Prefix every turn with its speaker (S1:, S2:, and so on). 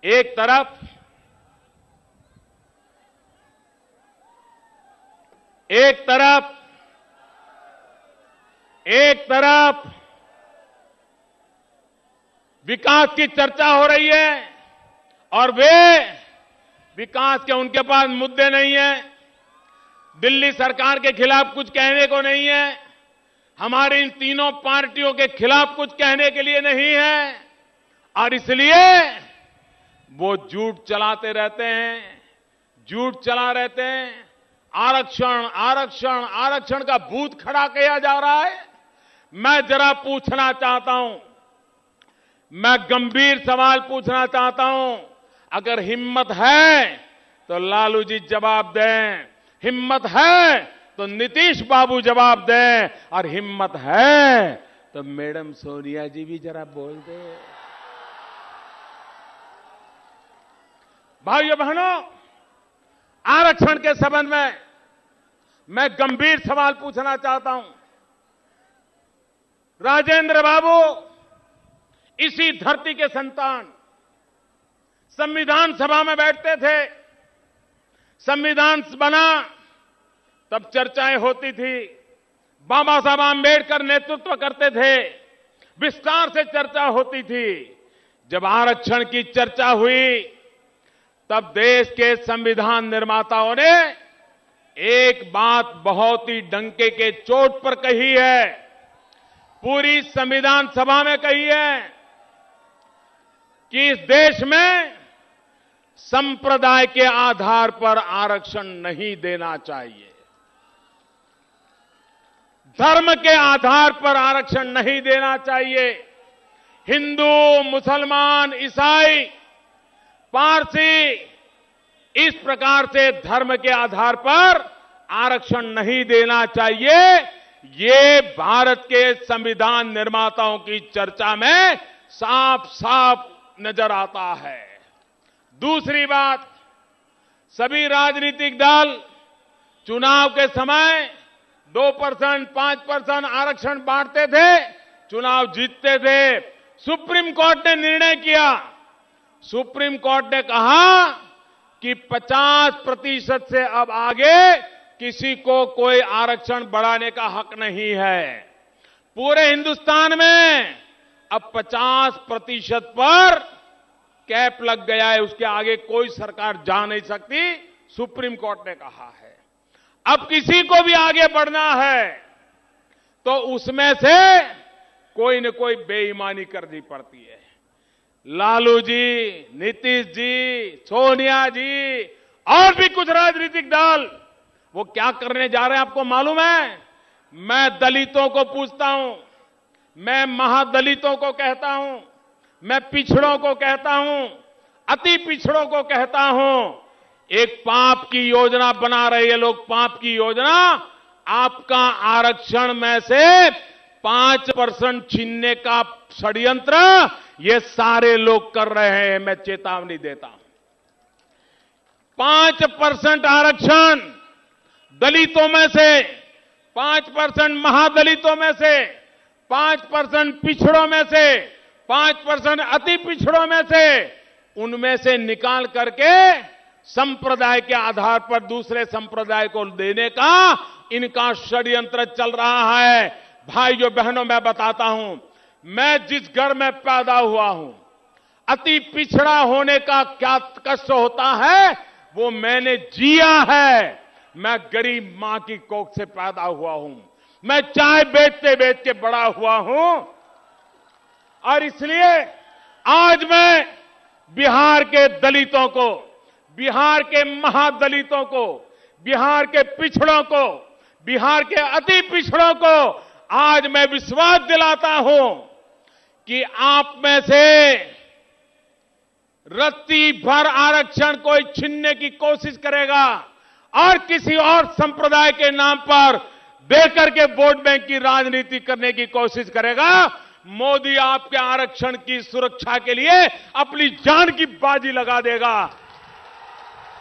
S1: एक तरफ विकास की चर्चा हो रही है और विकास के उनके पास मुद्दे नहीं है। दिल्ली सरकार के खिलाफ कुछ कहने को नहीं है, हमारी इन तीनों पार्टियों के खिलाफ कुछ कहने के लिए नहीं है, और इसलिए वो झूठ चलाते रहते हैं, झूठ चला रहते हैं। आरक्षण आरक्षण आरक्षण का भूत खड़ा किया जा रहा है। मैं जरा पूछना चाहता हूं, मैं गंभीर सवाल पूछना चाहता हूं। अगर हिम्मत है तो लालू जी जवाब दें, हिम्मत है तो नीतीश बाबू जवाब दें, और हिम्मत है तो मैडम सोनिया जी भी जरा बोल दें। भाइयों बहनों, आरक्षण के संबंध में मैं गंभीर सवाल पूछना चाहता हूं। राजेंद्र बाबू इसी धरती के संतान, संविधान सभा में बैठते थे। संविधान बना तब चर्चाएं होती थी, बाबा साहब आंबेडकर नेतृत्व करते थे, विस्तार से चर्चा होती थी। जब आरक्षण की चर्चा हुई तब देश के संविधान निर्माताओं ने एक बात बहुत ही डंके के चोट पर कही है, पूरी संविधान सभा में कही है कि इस देश में संप्रदाय के आधार पर आरक्षण नहीं देना चाहिए, धर्म के आधार पर आरक्षण नहीं देना चाहिए। हिंदू, मुसलमान, ईसाई, पारसी, इस प्रकार से धर्म के आधार पर आरक्षण नहीं देना चाहिए। ये भारत के संविधान निर्माताओं की चर्चा में साफ साफ नजर आता है। दूसरी बात, सभी राजनीतिक दल चुनाव के समय 2%, 5% आरक्षण बांटते थे, चुनाव जीतते थे। सुप्रीम कोर्ट ने निर्णय किया, सुप्रीम कोर्ट ने कहा कि 50% से अब आगे किसी को कोई आरक्षण बढ़ाने का हक नहीं है। पूरे हिंदुस्तान में अब 50% पर कैप लग गया है, उसके आगे कोई सरकार जा नहीं सकती, सुप्रीम कोर्ट ने कहा है। अब किसी को भी आगे बढ़ना है तो उसमें से कोई न कोई बेईमानी करनी पड़ती है। लालू जी, नीतीश जी, सोनिया जी और भी कुछ राजनीतिक दल वो क्या करने जा रहे हैं आपको मालूम है? मैं दलितों को पूछता हूं, मैं महादलितों को कहता हूं, मैं पिछड़ों को कहता हूं, अति पिछड़ों को कहता हूं, एक पाप की योजना बना रहे हैं लोग, पाप की योजना। आपका आरक्षण में से 5% छीनने का षड्यंत्र ये सारे लोग कर रहे हैं, मैं चेतावनी देता हूं। 5% आरक्षण दलितों में से, 5% महादलितों में से, 5% पिछड़ों में से, 5% अति पिछड़ों में से, उनमें से निकाल करके संप्रदाय के आधार पर दूसरे संप्रदाय को देने का इनका षड्यंत्र चल रहा है। भाइयों बहनों, मैं बताता हूं, मैं जिस घर में पैदा हुआ हूं, अति पिछड़ा होने का क्या कष्ट होता है वो मैंने जिया है। मैं गरीब मां की कोख से पैदा हुआ हूं, मैं चाय बेचते बेच के बड़ा हुआ हूं, और इसलिए आज मैं बिहार के दलितों को, बिहार के महादलितों को, बिहार के पिछड़ों को, बिहार के अति पिछड़ों को आज मैं विश्वास दिलाता हूं कि आप में से रत्ती भर आरक्षण कोई छीनने की कोशिश करेगा और किसी और संप्रदाय के नाम पर देकर के वोट बैंक की राजनीति करने की कोशिश करेगा, मोदी आपके आरक्षण की सुरक्षा के लिए अपनी जान की बाजी लगा देगा।